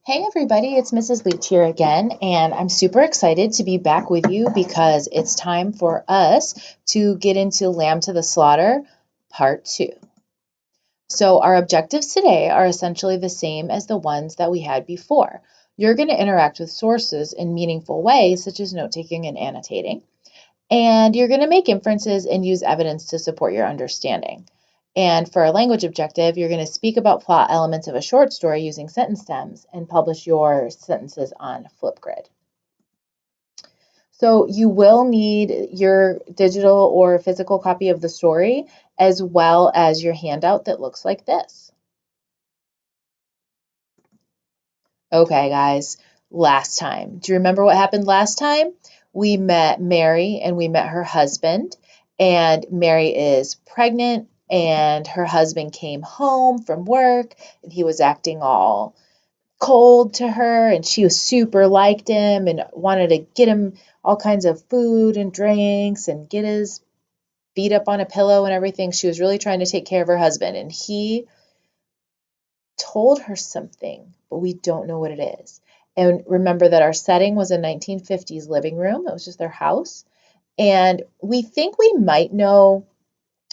Hey everybody, it's Mrs. Leach here again, and I'm super excited to be back with you because it's time for us to get into Lamb to the Slaughter Part 2. So our objectives today are essentially the same as the ones that we had before. You're going to interact with sources in meaningful ways, such as note-taking and annotating. And you're going to make inferences and use evidence to support your understanding. And for a language objective, you're going to speak about plot elements of a short story using sentence stems and publish your sentences on Flipgrid. So you will need your digital or physical copy of the story as well as your handout that looks like this. Okay, guys, last time. Do you remember what happened last time? We met Mary and we met her husband, and Mary is pregnant, and her husband came home from work and he was acting all cold to her, and she was super liked him and wanted to get him all kinds of food and drinks and get his feet up on a pillow and everything. She was really trying to take care of her husband, and he told her something, but we don't know what it is. And remember that our setting was a 1950s living room. It was just their house. And we think we might know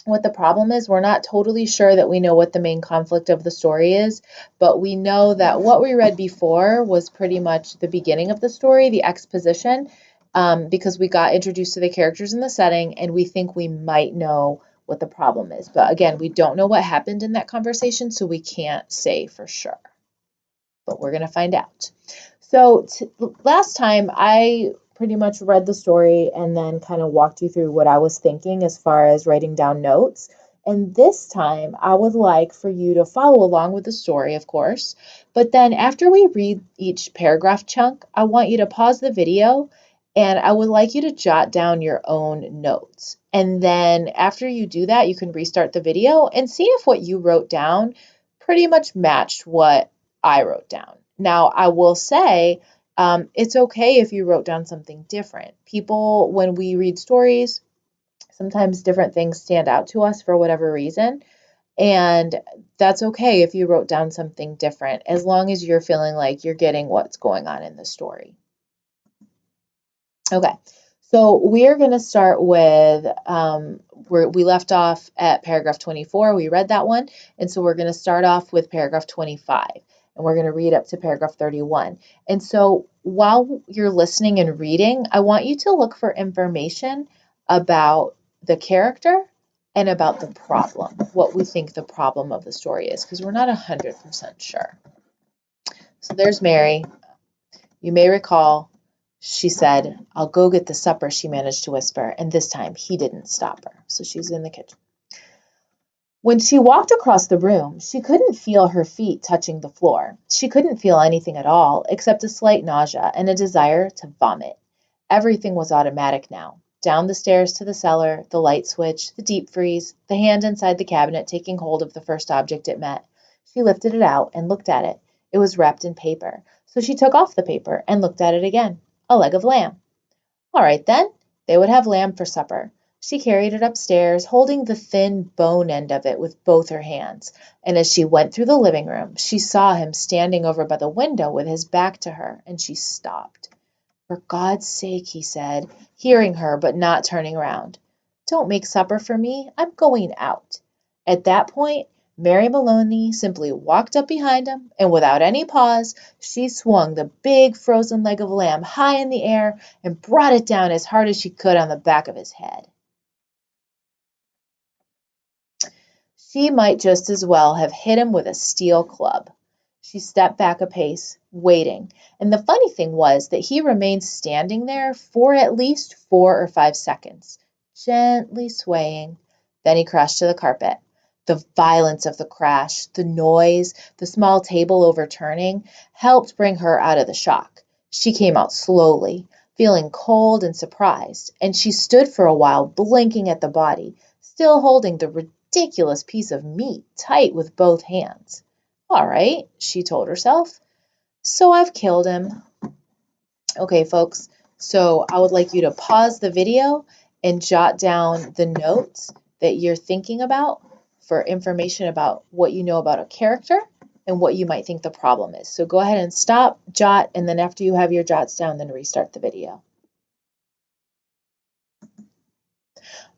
what the problem is. We're not totally sure that we know what the main conflict of the story is, but we know that what we read before was pretty much the beginning of the story, the exposition, because we got introduced to the characters in the setting, and we think we might know what the problem is. But again, we don't know what happened in that conversation, so we can't say for sure. But we're going to find out. So last time I pretty much read the story and then kind of walked you through what I was thinking as far as writing down notes. And this time I would like for you to follow along with the story, of course. But then after we read each paragraph chunk, I want you to pause the video and I would like you to jot down your own notes. And then after you do that, you can restart the video and see if what you wrote down pretty much matched what I wrote down. Now, I will say it's okay if you wrote down something different. People, when we read stories, sometimes different things stand out to us for whatever reason. And that's okay if you wrote down something different, as long as you're feeling like you're getting what's going on in the story. Okay, so we're going to start with where we left off at paragraph 24. We read that one. And so we're going to start off with paragraph 25. And we're going to read up to paragraph 31. And so while you're listening and reading, I want you to look for information about the character and about the problem, what we think the problem of the story is, because we're not 100% sure. So there's Mary. You may recall she said, "I'll go get the supper," she managed to whisper, and this time he didn't stop her. So she's in the kitchen. When she walked across the room, she couldn't feel her feet touching the floor. She couldn't feel anything at all, except a slight nausea and a desire to vomit. Everything was automatic now. Down the stairs to the cellar, the light switch, the deep freeze, the hand inside the cabinet taking hold of the first object it met. She lifted it out and looked at it. It was wrapped in paper. So she took off the paper and looked at it again. A leg of lamb. All right, then. They would have lamb for supper. She carried it upstairs, holding the thin bone end of it with both her hands. And as she went through the living room, she saw him standing over by the window with his back to her, and she stopped. "For God's sake," he said, hearing her but not turning round. "Don't make supper for me. I'm going out." At that point, Mary Maloney simply walked up behind him, and without any pause, she swung the big frozen leg of lamb high in the air and brought it down as hard as she could on the back of his head. She might just as well have hit him with a steel club. She stepped back a pace, waiting, and the funny thing was that he remained standing there for at least 4 or 5 seconds, gently swaying. Then he crashed to the carpet. The violence of the crash, the noise, the small table overturning, helped bring her out of the shock. She came out slowly, feeling cold and surprised, and she stood for a while blinking at the body, still holding the ridiculous piece of meat tight with both hands. "All right," she told herself. "So I've killed him." Okay, folks, so I would like you to pause the video and jot down the notes that you're thinking about for information about what you know about a character and what you might think the problem is. So go ahead and stop, jot, and then after you have your jots down, then restart the video.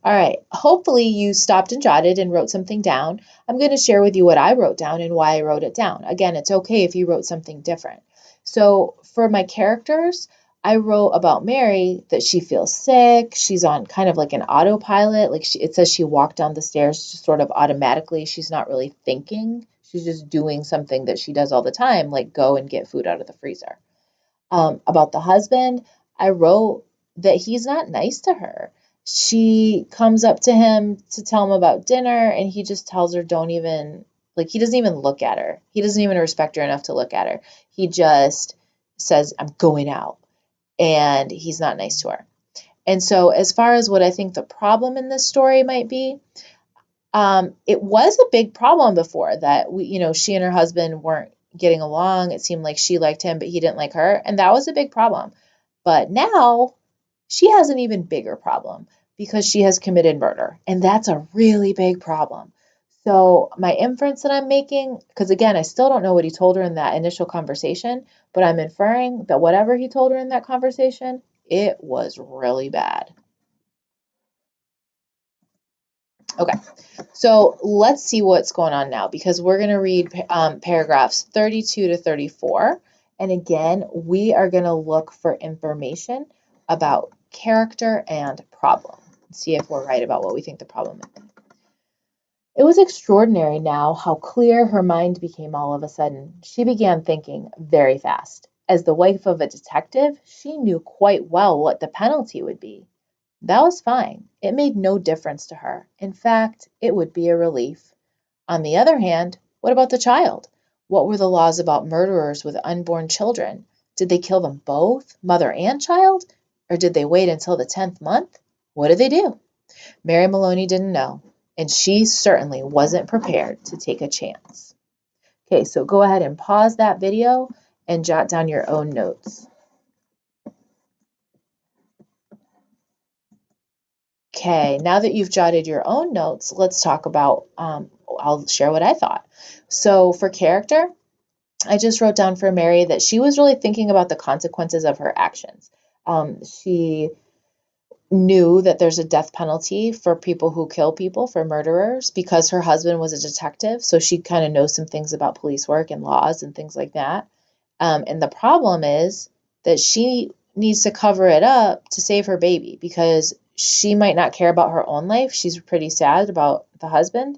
All right, hopefully you stopped and jotted and wrote something down. I'm going to share with you what I wrote down and why I wrote it down. Again, it's okay if you wrote something different. So for my characters, I wrote about Mary that she feels sick. She's on kind of like an autopilot. Like it says she walked down the stairs just sort of automatically. She's not really thinking. She's just doing something that she does all the time, like go and get food out of the freezer. About the husband, I wrote that he's not nice to her. She comes up to him to tell him about dinner, and he just tells her, don't even, like, he doesn't even look at her. He doesn't even respect her enough to look at her. He just says, I'm going out, and he's not nice to her. And so, as far as what I think the problem in this story might be, it was a big problem before that she and her husband weren't getting along. It seemed like she liked him, but he didn't like her, and that was a big problem. But now she has an even bigger problem because she has committed murder, and that's a really big problem. So my inference that I'm making, because again, I still don't know what he told her in that initial conversation, but I'm inferring that whatever he told her in that conversation, it was really bad. Okay, so let's see what's going on now because we're going to read paragraphs 32 to 34. And again, we are going to look for information about character and problem. See if we're right about what we think the problem is. It was extraordinary now how clear her mind became all of a sudden. She began thinking very fast. As the wife of a detective, she knew quite well what the penalty would be. That was fine. It made no difference to her. In fact, it would be a relief. On the other hand, what about the child? What were the laws about murderers with unborn children? Did they kill them both, mother and child? Or did they wait until the 10th month? What did they do? Mary Maloney didn't know, and she certainly wasn't prepared to take a chance. Okay, so go ahead and pause that video and jot down your own notes. Okay, now that you've jotted your own notes, let's talk about, I'll share what I thought. So for character, I just wrote down for Mary that she was really thinking about the consequences of her actions. She knew that there's a death penalty for people who kill people, for murderers, because her husband was a detective. So she kind of knows some things about police work and laws and things like that. And the problem is that she needs to cover it up to save her baby because she might not care about her own life. She's pretty sad about the husband,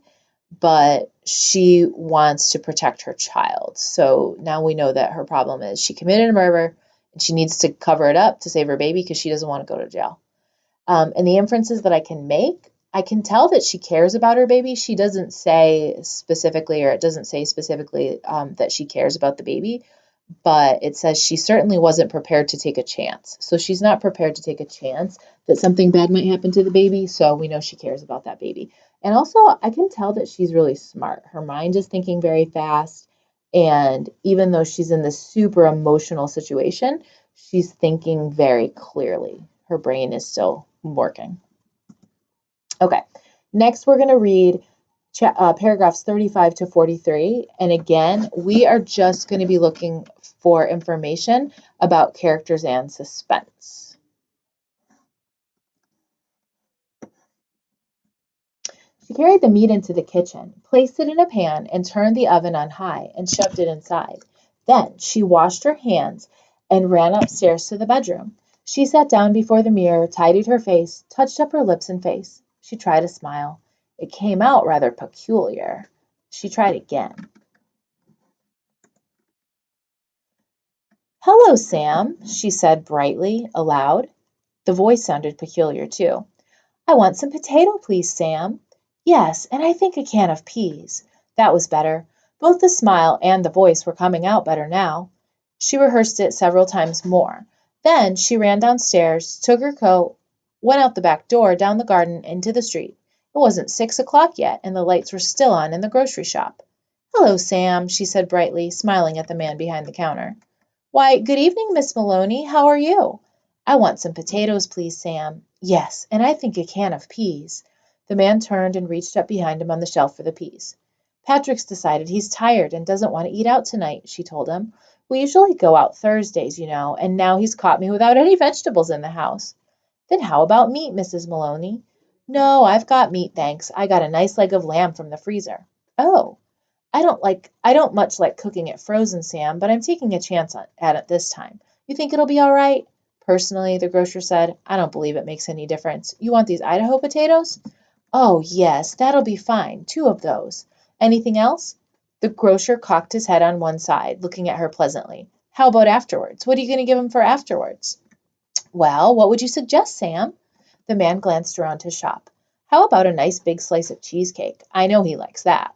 but she wants to protect her child. So now we know that her problem is she committed a murder and she needs to cover it up to save her baby because she doesn't want to go to jail. And the inferences that I can make, I can tell that she cares about her baby. She doesn't say specifically, or it doesn't say specifically that she cares about the baby, but it says she certainly wasn't prepared to take a chance. So she's not prepared to take a chance that something bad might happen to the baby. So we know she cares about that baby. And also, I can tell that she's really smart. Her mind is thinking very fast. And even though she's in this super emotional situation, she's thinking very clearly. Her brain is still working. Okay, next we're going to read paragraphs 35 to 43. And again, we are just going to be looking for information about characters and suspense. She carried the meat into the kitchen, placed it in a pan, and turned the oven on high and shoved it inside. Then she washed her hands and ran upstairs to the bedroom. She sat down before the mirror, tidied her face, touched up her lips and face. She tried a smile. It came out rather peculiar. She tried again. "Hello, Sam," she said brightly, aloud. The voice sounded peculiar, too. "I want some potato, please, Sam." "Yes, and I think a can of peas." That was better. Both the smile and the voice were coming out better now. She rehearsed it several times more. Then she ran downstairs, took her coat, went out the back door, down the garden, into the street. It wasn't 6 o'clock yet, and the lights were still on in the grocery shop. "Hello, Sam," she said brightly, smiling at the man behind the counter. "Why, good evening, Miss Maloney. How are you?" "I want some potatoes, please, Sam." "Yes, and I think a can of peas." The man turned and reached up behind him on the shelf for the peas. Patrick's decided he's tired and doesn't want to eat out tonight, she told him. We usually go out Thursdays, and now he's caught me without any vegetables in the house. Then how about meat, Mrs. Maloney? No, I've got meat, thanks. I got a nice leg of lamb from the freezer. Oh, I don't much like cooking it frozen, Sam, but I'm taking a chance at it this time. You think it'll be all right? Personally, the grocer said, I don't believe it makes any difference. You want these Idaho potatoes? Oh, yes, that'll be fine. 2 of those. Anything else? The grocer cocked his head on one side, looking at her pleasantly. How about afterwards? What are you going to give him for afterwards? Well, what would you suggest, Sam? The man glanced around his shop. How about a nice big slice of cheesecake? I know he likes that.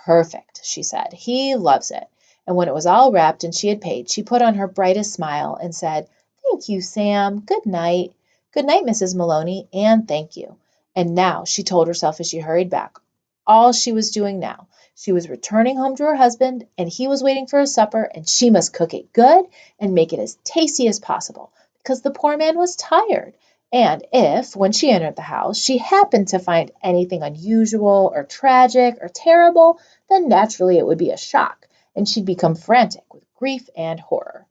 Perfect, she said. He loves it. And when it was all wrapped and she had paid, she put on her brightest smile and said, Thank you, Sam. Good night. Good night, Mrs. Maloney, and thank you. And now, she told herself as she hurried back, all she was doing now. She was returning home to her husband, and he was waiting for his supper, and she must cook it good and make it as tasty as possible, because the poor man was tired. And if, when she entered the house, she happened to find anything unusual or tragic or terrible, then naturally it would be a shock, and she'd become frantic with grief and horror.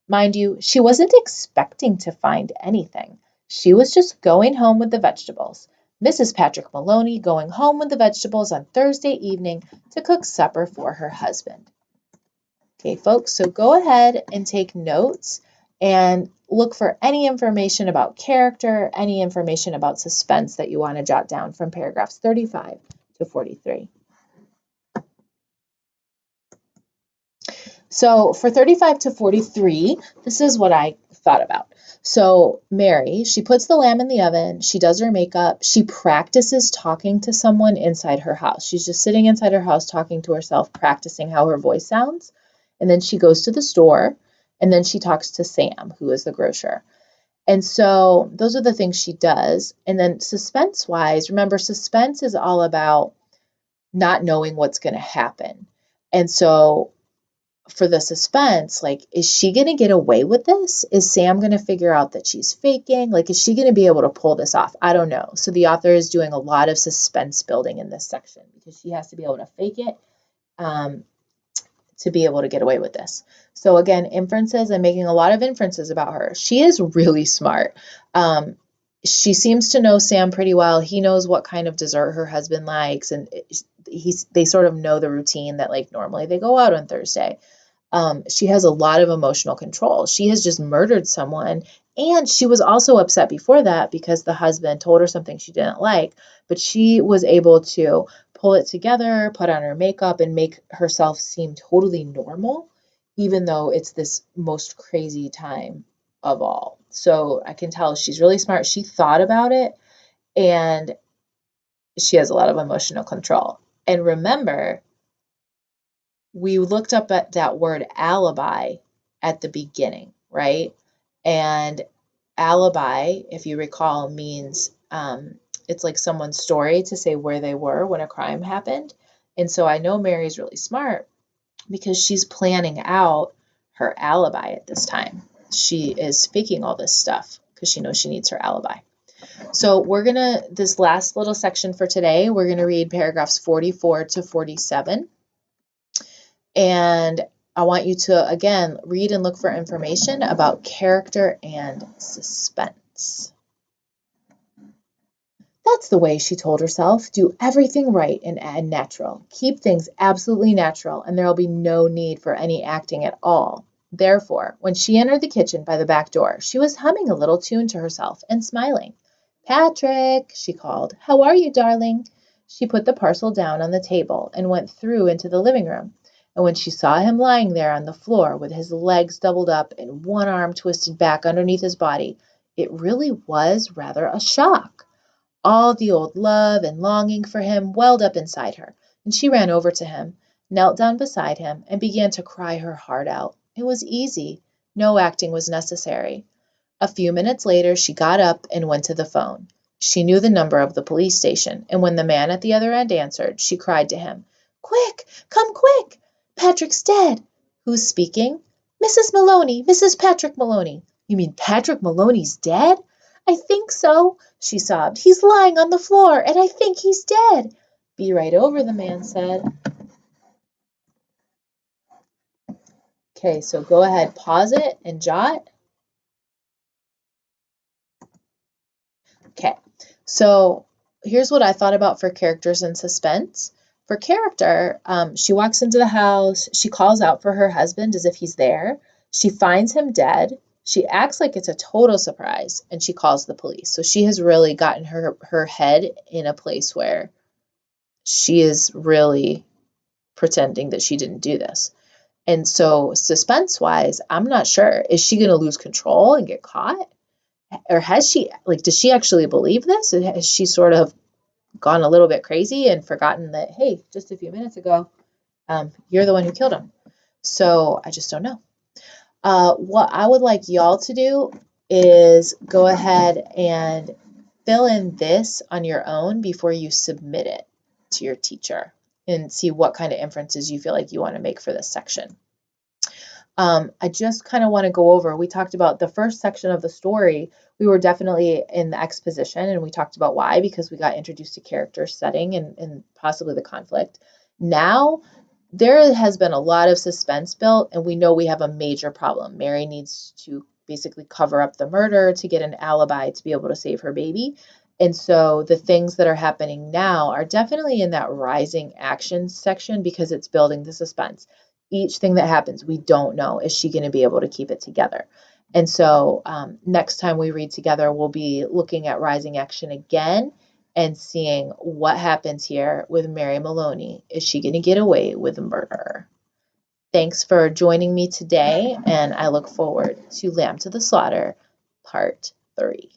Mind you, she wasn't expecting to find anything. She was just going home with the vegetables. Mrs. Patrick Maloney going home with the vegetables on Thursday evening to cook supper for her husband. Okay, folks, so go ahead and take notes and look for any information about character, any information about suspense that you want to jot down from paragraphs 35 to 43. So for 35 to 43, this is what I thought about. So Mary, she puts the lamb in the oven, she does her makeup, she practices talking to someone inside her house. She's just sitting inside her house talking to herself, practicing how her voice sounds. And then she goes to the store, and then she talks to Sam, who is the grocer. And so those are the things she does. And then suspense-wise, remember, suspense is all about not knowing what's going to happen. And so for the suspense, like, is she going to get away with this? Is Sam going to figure out that she's faking? Like, is she going to be able to pull this off? I don't know. So the author is doing a lot of suspense building in this section because she has to be able to fake it to be able to get away with this. So again, inferences, I'm making a lot of inferences about her. She is really smart. She seems to know Sam pretty well. He knows what kind of dessert her husband likes, and they sort of know the routine that, like, normally they go out on Thursday. She has a lot of emotional control. She has just murdered someone, and she was also upset before that because the husband told her something she didn't like, but she was able to pull it together, put on her makeup, and make herself seem totally normal, even though it's this most crazy time of all. So I can tell she's really smart. She thought about it, and she has a lot of emotional control. And remember, we looked up at that word alibi at the beginning, right? And alibi, if you recall, means it's like someone's story to say where they were when a crime happened. And so I know Mary's really smart because she's planning out her alibi at this time. She is faking all this stuff because she knows she needs her alibi. So this last little section for today, we're going to read paragraphs 44 to 47. And I want you to, again, read and look for information about character and suspense. That's the way, she told herself. Do everything right and natural. Keep things absolutely natural, and there will be no need for any acting at all. Therefore, when she entered the kitchen by the back door, she was humming a little tune to herself and smiling. Patrick, she called. How are you, darling? She put the parcel down on the table and went through into the living room. And when she saw him lying there on the floor with his legs doubled up and one arm twisted back underneath his body, it really was rather a shock. All the old love and longing for him welled up inside her, and she ran over to him, knelt down beside him, and began to cry her heart out. It was easy. No acting was necessary. A few minutes later, she got up and went to the phone. She knew the number of the police station, and when the man at the other end answered, she cried to him, Quick! Come quick! Patrick's dead. Who's speaking? Mrs. Maloney, Mrs. Patrick Maloney. You mean Patrick Maloney's dead? I think so, she sobbed. He's lying on the floor, and I think he's dead. Be right over, the man said. Okay, so go ahead, pause it and jot. Okay, so here's what I thought about for characters in suspense. For character, she walks into the house, she calls out for her husband as if he's there. She finds him dead. She acts like it's a total surprise and she calls the police. So she has really gotten her head in a place where she is really pretending that she didn't do this. And so suspense wise, I'm not sure. Is she going to lose control and get caught? Or has she, like, does she actually believe this? Has she sort of gone a little bit crazy and forgotten that, hey, just a few minutes ago, you're the one who killed him? So I just don't know. What I would like y'all to do is go ahead and fill in this on your own before you submit it to your teacher and see what kind of inferences you feel like you want to make for this section. I just kind of want to go over, we talked about the first section of the story. We were definitely in the exposition and we talked about why, because we got introduced to character setting and possibly the conflict. Now, there has been a lot of suspense built and we know we have a major problem. Mary needs to basically cover up the murder to get an alibi to be able to save her baby. And so the things that are happening now are definitely in that rising action section because it's building the suspense. Each thing that happens, we don't know, is she going to be able to keep it together? And so next time we read together, we'll be looking at rising action again and seeing what happens here with Mary Maloney. Is she going to get away with murder? Thanks for joining me today, and I look forward to Lamb to the Slaughter, Part 3.